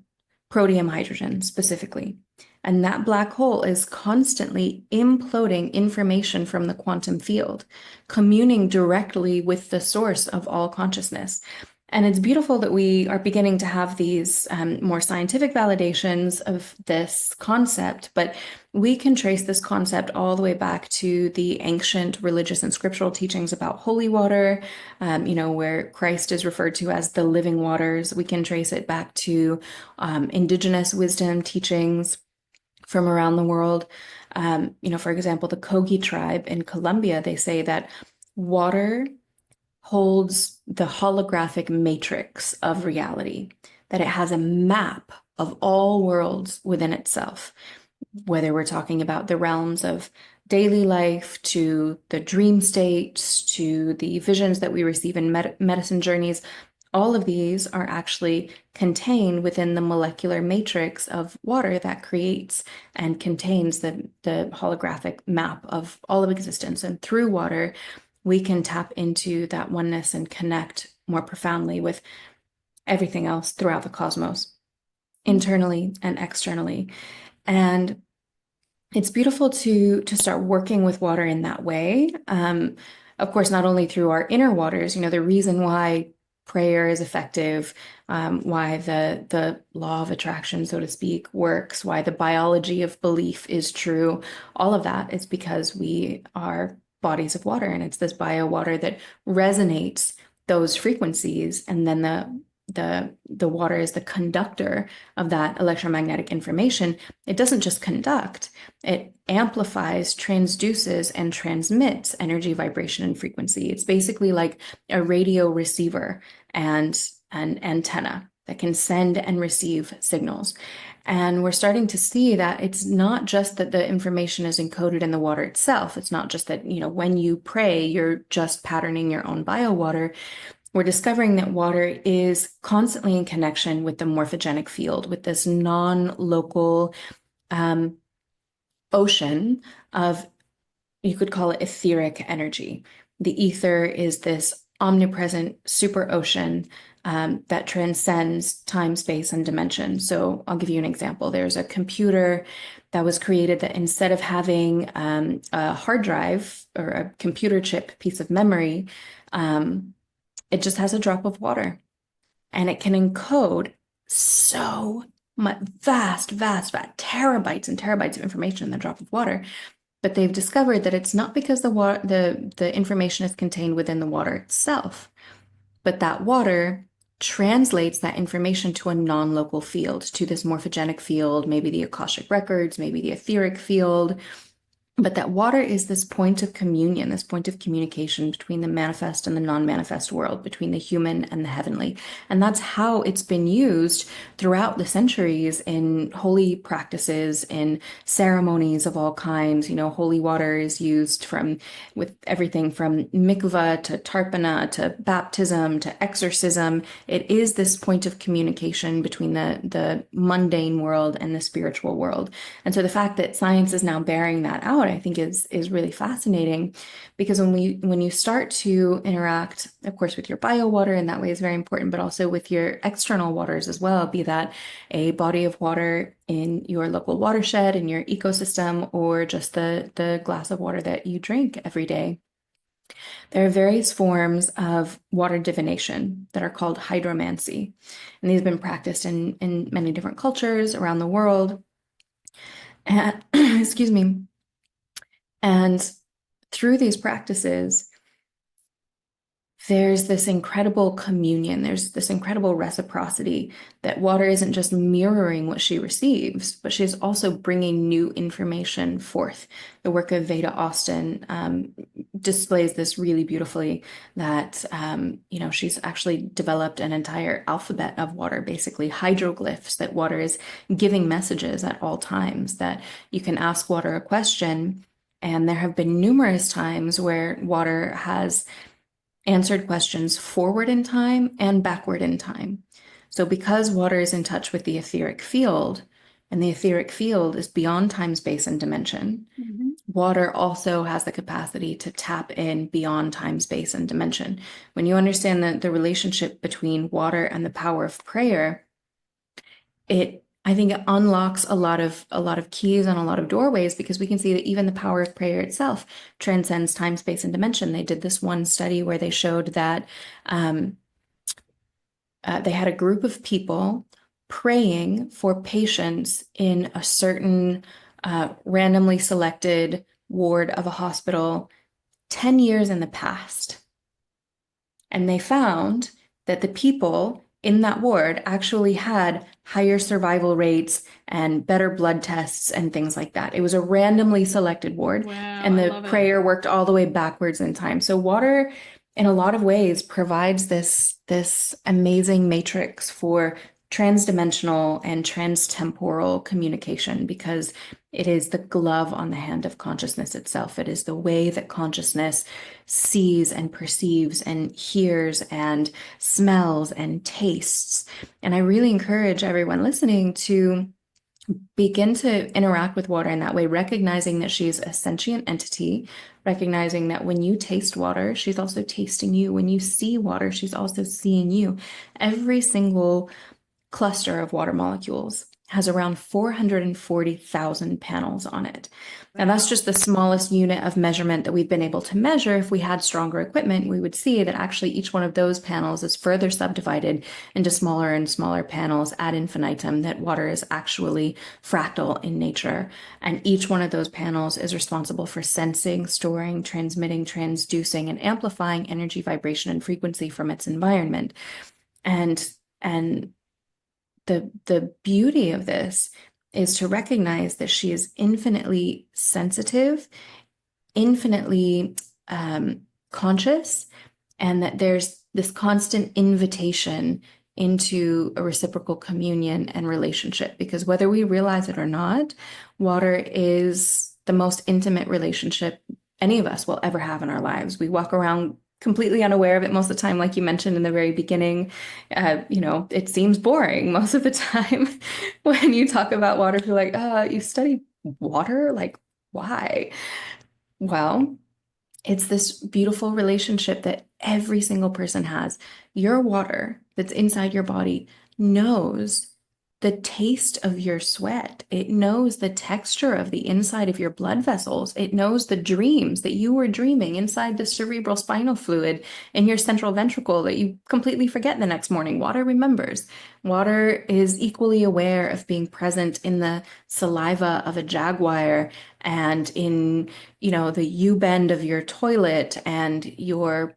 protium hydrogen specifically. And that black hole is constantly imploding information from the quantum field, communing directly with the source of all consciousness. And it's beautiful that we are beginning to have these more scientific validations of this concept, but we can trace this concept all the way back to the ancient religious and scriptural teachings about holy water, where Christ is referred to as the living waters. We can trace it back to indigenous wisdom teachings from around the world. For example, the Kogi tribe in Colombia, they say that water holds the holographic matrix of reality, that it has a map of all worlds within itself, whether we're talking about the realms of daily life to the dream states to the visions that we receive in medicine journeys. All of these are actually contained within the molecular matrix of water that creates and contains the holographic map of all of existence. And through water, we can tap into that oneness and connect more profoundly with everything else throughout the cosmos, internally and externally. And it's beautiful to start working with water in that way. Of course, not only through our inner waters, the reason why prayer is effective, why the law of attraction, so to speak, works, why the biology of belief is true, all of that is because we are bodies of water, and it's this bio water that resonates those frequencies, and then the water is the conductor of that electromagnetic information. It doesn't just conduct, it amplifies, transduces, and transmits energy, vibration, and frequency. It's basically like a radio receiver and an antenna that can send and receive signals. And we're starting to see that it's not just that the information is encoded in the water itself. It's not just that, when you pray, you're just patterning your own bio water. We're discovering that water is constantly in connection with the morphogenic field, with this non-local um, ocean of, you could call it etheric energy. The ether is this omnipresent super ocean that transcends time, space, and dimension. So I'll give you an example. There's a computer that was created that instead of having a hard drive or a computer chip piece of memory, it just has a drop of water, and it can encode so much vast terabytes and terabytes of information in the drop of water. But they've discovered that it's not because the information is contained within the water itself, but that water translates that information to a non-local field, to this morphogenic field, maybe the Akashic records, maybe the etheric field. But that water is this point of communion, this point of communication between the manifest and the non-manifest world, between the human and the heavenly. And that's how it's been used throughout the centuries in holy practices, in ceremonies of all kinds. Holy water is used with everything from mikvah to tarpana to baptism to exorcism. It is this point of communication between the mundane world and the spiritual world. And so the fact that science is now bearing that out, I think is really fascinating, because when you start to interact, of course, with your bio water in that way is very important, but also with your external waters as well, be that a body of water in your local watershed, in your ecosystem, or just the glass of water that you drink every day. There are various forms of water divination that are called hydromancy, and these have been practiced in many different cultures around the world. And excuse me. And through these practices, there's this incredible communion, there's this incredible reciprocity, that water isn't just mirroring what she receives, but she's also bringing new information forth. The work of Veda Austin displays this really beautifully, that, she's actually developed an entire alphabet of water, basically hydroglyphs, that water is giving messages at all times, that you can ask water a question. And there have been numerous times where water has answered questions forward in time and backward in time. So because water is in touch with the etheric field, and the etheric field is beyond time, space, and dimension, water also has the capacity to tap in beyond time, space, and dimension. When you understand the relationship between water and the power of prayer, I think it unlocks a lot of keys and a lot of doorways, because we can see that even the power of prayer itself transcends time, space, and dimension. They did this one study where they showed that they had a group of people praying for patients in a certain randomly selected ward of a hospital 10 years in the past. And they found that the people in that ward actually had higher survival rates and better blood tests and things like that. It was a randomly selected ward. Wow, and I the love it. prayer worked all the way backwards in time. So water, in a lot of ways, provides this amazing matrix for transdimensional and transtemporal communication, because it is the glove on the hand of consciousness itself. It is the way that consciousness sees and perceives and hears and smells and tastes. And I really encourage everyone listening to begin to interact with water in that way, recognizing that she's a sentient entity, recognizing that when you taste water, she's also tasting you. When you see water, she's also seeing you. Every single cluster of water molecules has around 440,000 panels on it. Now, that's just the smallest unit of measurement that we've been able to measure. If we had stronger equipment, we would see that actually each one of those panels is further subdivided into smaller and smaller panels ad infinitum, that water is actually fractal in nature. And each one of those panels is responsible for sensing, storing, transmitting, transducing, and amplifying energy, vibration, and frequency from its environment. And the beauty of this is to recognize that she is infinitely sensitive, infinitely conscious, and that there's this constant invitation into a reciprocal communion and relationship. Because whether we realize it or not, water is the most intimate relationship any of us will ever have in our lives. We walk around completely unaware of it most of the time, like you mentioned in the very beginning. It seems boring most of the time when you talk about water. You're like, you study water? Like, why? Well, it's this beautiful relationship that every single person has. Your water that's inside your body knows the taste of your sweat. It knows the texture of the inside of your blood vessels. It knows the dreams that you were dreaming inside the cerebral spinal fluid in your central ventricle that you completely forget the next morning. Water remembers. Water is equally aware of being present in the saliva of a jaguar and in the U-bend of your toilet and your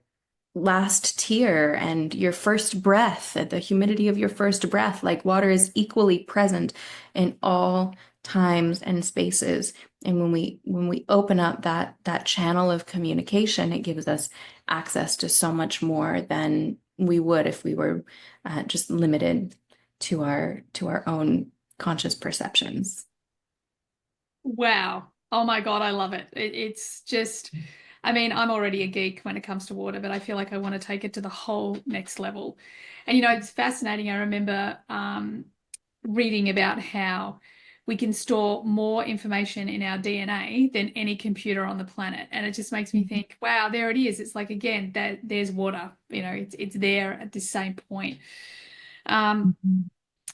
last tear and your first breath, the humidity of your first breath. Like water is equally present in all times and spaces. And when we open up that channel of communication, it gives us access to so much more than we would if we were just limited to our own conscious perceptions. Wow. Oh my God, I love it. It's just, I mean, I'm already a geek when it comes to water, but I feel like I want to take it to the whole next level. And it's fascinating. I remember reading about how we can store more information in our DNA than any computer on the planet. And it just makes me think, wow, there it is. It's like, again, that there's water, it's there at the same point. Um, Mhm.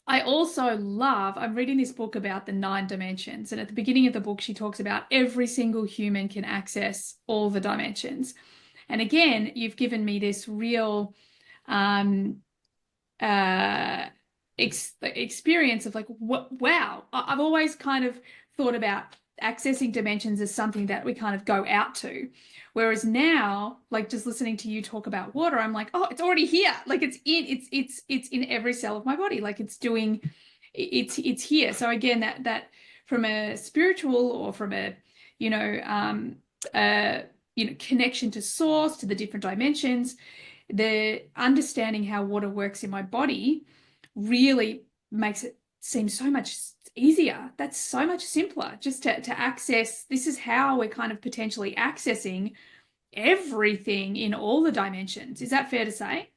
I also love, I'm reading this book about the 9 dimensions. And at the beginning of the book, she talks about every single human can access all the dimensions. And again, you've given me this real um, uh, experience of like, wow, I've always kind of thought about accessing dimensions as something that we kind of go out to. Whereas now, like just listening to you talk about water, I'm like, oh, it's already here. Like it's in every cell of my body. Like it's here. So again, that from a spiritual or from a, you know, um, uh, connection to source, to the different dimensions, the understanding how water works in my body really makes it seem so much easier. That's so much simpler just to access. This is how we're kind of potentially accessing everything in all the dimensions. Is that fair to say?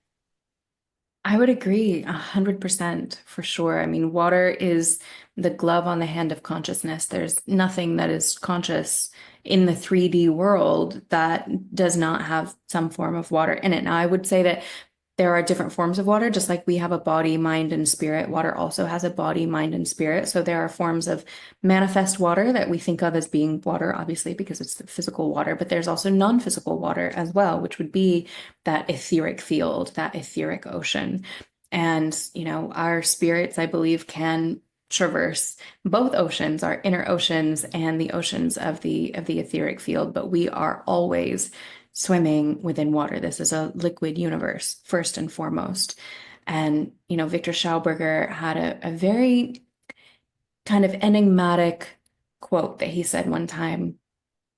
I would agree 100% for sure. I mean, water is the glove on the hand of consciousness. There's nothing that is conscious in the 3D world that does not have some form of water in it. Now, I would say that there are different forms of water, just like we have a body, mind, and spirit. Water also has a body, mind, and spirit. So there are forms of manifest water that we think of as being water, obviously, because it's the physical water, but there's also non-physical water as well, which would be that etheric field, that etheric ocean. And, our spirits, I believe, can traverse both oceans, our inner oceans and the oceans of the etheric field, but we are always swimming within water. This is a liquid universe, first and foremost. And, Victor Schauberger had a very kind of enigmatic quote that he said one time.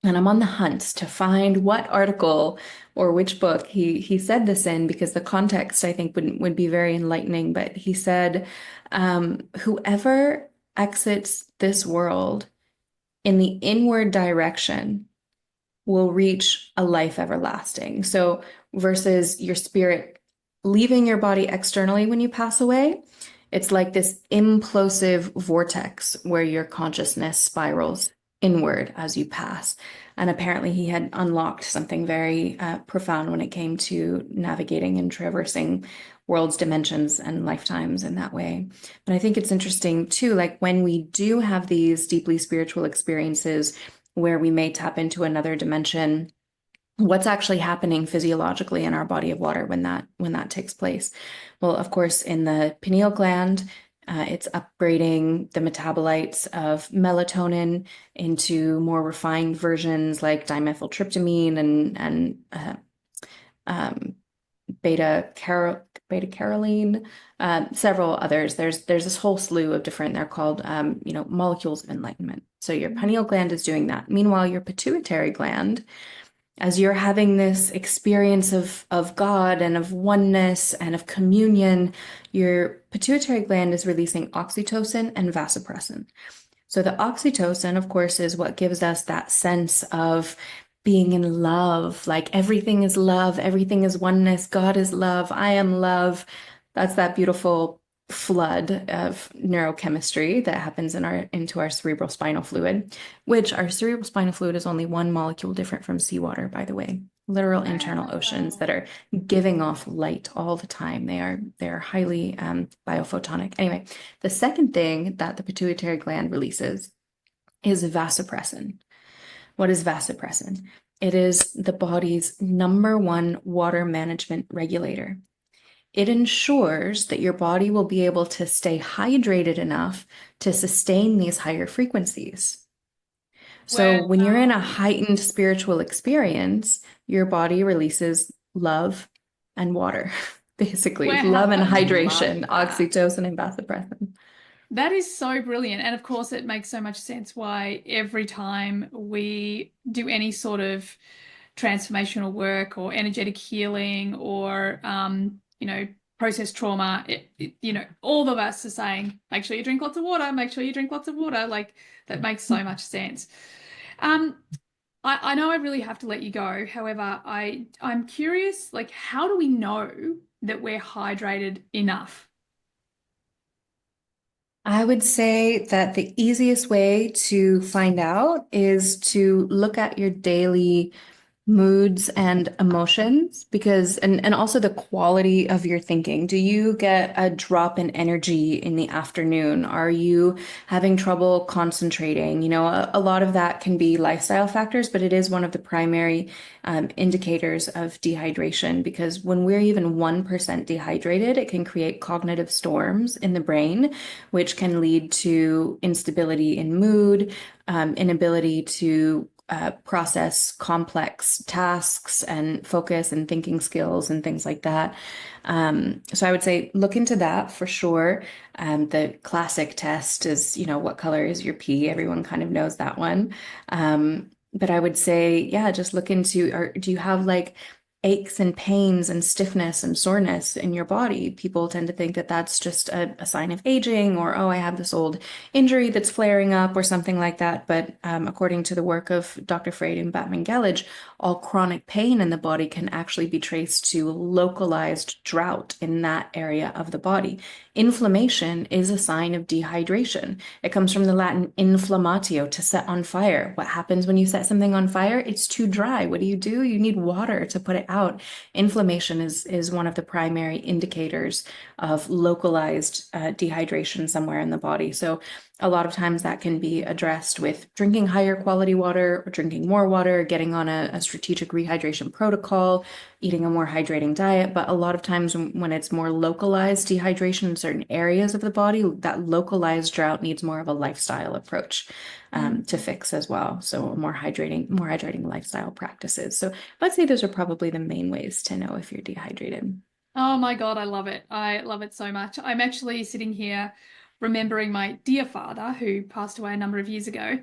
And I'm on the hunt to find what article or which book he said this in, because the context I think would be very enlightening. But he said, whoever exits this world in the inward direction will reach a life everlasting. So versus your spirit leaving your body externally when you pass away, it's like this implosive vortex where your consciousness spirals inward as you pass. And apparently, he had unlocked something very profound when it came to navigating and traversing worlds, dimensions, and lifetimes in that way. But I think it's interesting too, like when we do have these deeply spiritual experiences where we may tap into another dimension, what's actually happening physiologically in our body of water when that takes place? Well, of course, in the pineal gland, it's upgrading the metabolites of melatonin into more refined versions like dimethyltryptamine and um, beta caroline, several others. There's this whole slew of different. They're called molecules of enlightenment. So your pineal gland is doing that. Meanwhile, your pituitary gland as you're having this experience of God and of oneness and of communion, your pituitary gland is releasing oxytocin and vasopressin. So the oxytocin, of course, is what gives us that sense of being in love, like everything is love, everything is oneness, God is love, I am love. That's that beautiful flood of neurochemistry that happens into our cerebral spinal fluid, which our cerebral spinal fluid is only one molecule different from seawater, by the way. Literal internal oceans that Wow. are giving off light all the time. They are highly biophotonic. Anyway, the second thing that the pituitary gland releases is vasopressin. What is vasopressin? It is the body's number one water management regulator. It ensures that your body will be able to stay hydrated enough to sustain these higher frequencies. So when you're in a Wow. heightened spiritual experience, your body releases love and water, basically love Wow, and I love hydration, that. oxytocin and vasopressin. That is so brilliant. And of course, it makes so much sense why every time we do any sort of transformational work or energetic healing or, process trauma, all of us are saying, make sure you drink lots of water, make sure you drink lots of water. Like that makes so much sense. Um, I know I really have to let you go. However, I'm curious, like, how do we know that we're hydrated enough? I would say that the easiest way to find out is to look at your daily moods and emotions because and also the quality of your thinking. Do you get a drop in energy in the afternoon? Are you having trouble concentrating? A lot of that can be lifestyle factors, but it is one of the primary indicators of dehydration because when we're even 1% dehydrated, it can create cognitive storms in the brain, which can lead to instability in mood, inability to process complex tasks and focus and thinking skills and things like that. So I would say look into that for sure. The classic test is, what color is your pee? Everyone kind of knows that one. But I would say, yeah, just look into, or do you have like aches and pains and stiffness and soreness in your body? People tend to think that that's just a sign of aging or, oh, I have this old injury that's flaring up or something like that. But according to the work of Dr. Freud and Batman Gellage, all chronic pain in the body can actually be traced to localized drought in that area of the body. Inflammation is a sign of dehydration. It comes from the Latin inflammatio, to set on fire. What happens when you set something on fire? It's too dry. What do? You need water to put it out. Inflammation is one of the primary indicators of localized dehydration somewhere in the body. So a lot of times that can be addressed with drinking higher quality water or drinking more water, getting on a strategic rehydration protocol, eating a more hydrating diet. But a lot of times when it's more localized dehydration in certain areas of the body, that localized drought needs more of a lifestyle approach to fix as well. So more hydrating lifestyle practices. So I'd say those are probably the main ways to know if you're dehydrated. Oh my God, I love it. I love it so much. I'm actually sitting here remembering my dear father who passed away a number of years ago.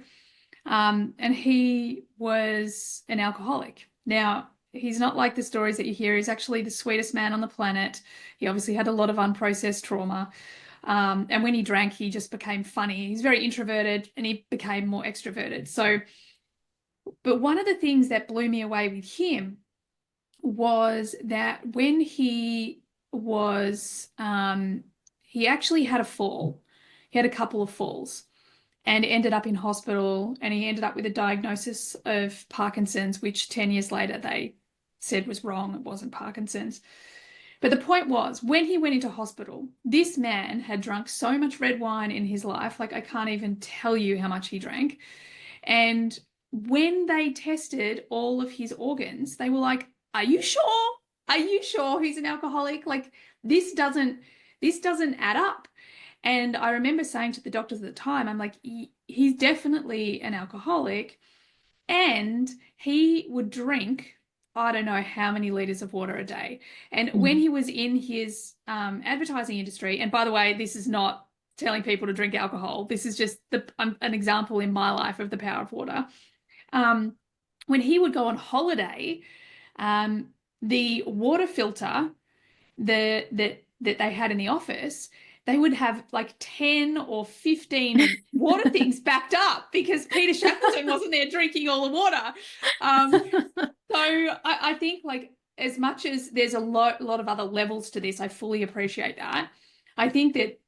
And he was an alcoholic. Now, he's not like the stories that you hear. He's actually the sweetest man on the planet. He obviously had a lot of unprocessed trauma. And when he drank, he just became funny. He's very introverted and he became more extroverted. So, but one of the things that blew me away with him was that when he actually had a fall. He had a couple of falls and ended up in hospital and he ended up with a diagnosis of Parkinson's, which 10 years later they said was wrong. It wasn't Parkinson's. But the point was, when he went into hospital, this man had drunk so much red wine in his life, like I can't even tell you how much he drank. And when they tested all of his organs, they were like, "Are you sure? Are you sure he's an alcoholic? Like this doesn't this doesn't add up." And I remember saying to the doctors at the time, I'm like, he's definitely an alcoholic. And he would drink, I don't know how many liters of water a day. And when Mhm. he was in his advertising industry, and by the way, this is not telling people to drink alcohol. This is just an example in my life of the power of water. Um, when he would go on holiday, um, the water filter that they had in the office, they would have like 10 or 15 water things backed up because Peter Shackleton wasn't there drinking all the water. Um, so I think like as much as there's a lot of other levels to this, I fully appreciate that. I think that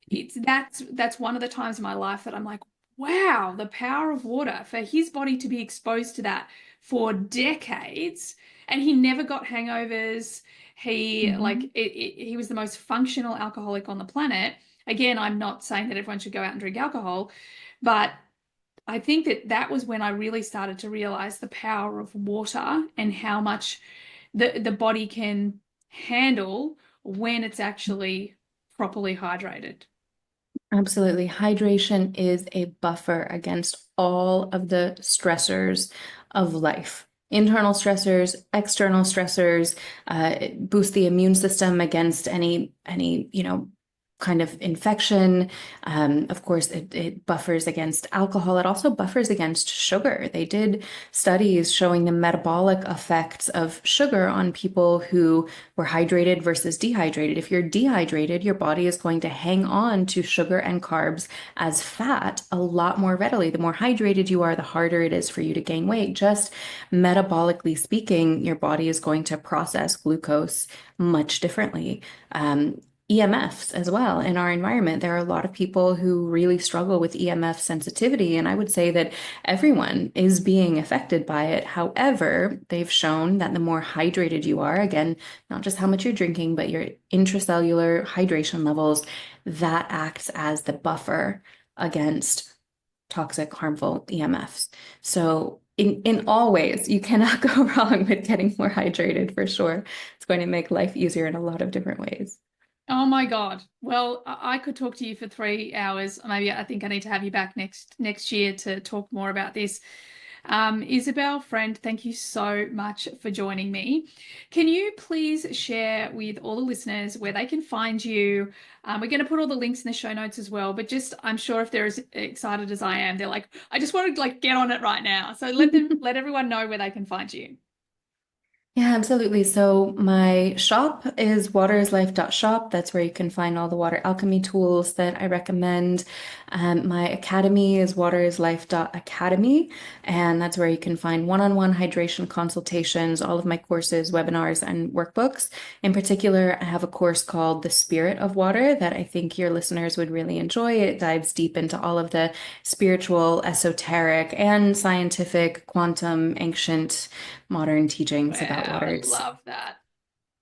that's one of the times in my life that I'm like, wow, the power of water for his body to be exposed to that for decades, and he never got hangovers. He like Mhm. he was the most functional alcoholic on the planet. Again, I'm not saying that everyone should go out and drink alcohol, but I think that that was when I really started to realize the power of water and how much the body can handle when it's actually properly hydrated. Absolutely. Hydration is a buffer against all of the stressors of life. Internal stressors, external stressors, it boosts the immune system against any, kind of infection. Of course, it buffers against alcohol. It also buffers against sugar. They did studies showing the metabolic effects of sugar on people who were hydrated versus dehydrated. If you're dehydrated, your body is going to hang on to sugar and carbs as fat a lot more readily. The more hydrated you are, the harder it is for you to gain weight. Just metabolically speaking, your body is going to process glucose much differently. EMFs as well in our environment. There are a lot of people who really struggle with EMF sensitivity, and I would say that everyone is being affected by it. However, they've shown that the more hydrated you are, again, not just how much you're drinking, but your intracellular hydration levels, that acts as the buffer against toxic, harmful EMFs. So in all ways, you cannot go wrong with getting more hydrated for sure. It's going to make life easier in a lot of different ways. Oh my God. Well, I could talk to you for 3 hours. Maybe I think I need to have you back next year to talk more about this. Isabel, friend, thank you so much for joining me. Can you please share with all the listeners where they can find you? We're going to put all the links in the show notes as well, but just I'm sure if they're as excited as I am, they're like, I just want to like get on it right now. So let everyone know where they can find you. Yeah, absolutely. So my shop is waterislife.shop. That's where you can find all the water alchemy tools that I recommend. My academy is waterislife.academy, and that's where you can find one-on-one hydration consultations, all of my courses, webinars, and workbooks. In particular, I have a course called The Spirit of Water that I think your listeners would really enjoy. It dives deep into all of the spiritual, esoteric, and scientific, quantum, ancient modern teachings about Wow, water. I love that.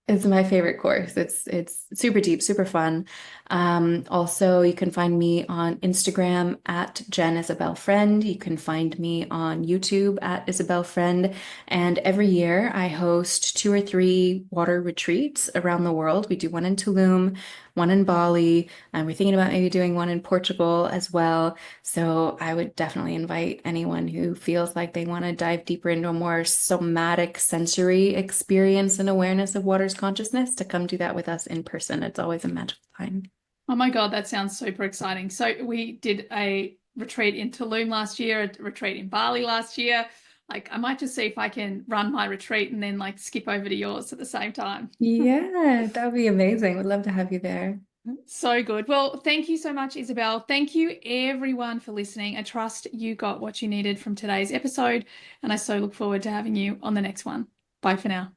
It's my favorite course. It's super deep, super fun. Also, you can find me on Instagram at Jen Isabel Friend. You can find me on YouTube at Isabel Friend. And every year I host 2 or 3 water retreats around the world. We do one in Tulum, one in Bali, and we're thinking about maybe doing one in Portugal as well. So I would definitely invite anyone who feels like they want to dive deeper into a more somatic sensory experience and awareness of water's consciousness to come do that with us in person. It's always a magical time. Oh my God, that sounds super exciting. So we did a retreat in Tulum last year, a retreat in Bali last year. Like I might just see if I can run my retreat and then like skip over to yours at the same time. Yeah, that would be amazing. Would love to have you there. So good. Well, thank you so much, Isabel. Thank you everyone for listening. I trust you got what you needed from today's episode, and I so look forward to having you on the next one. Bye for now.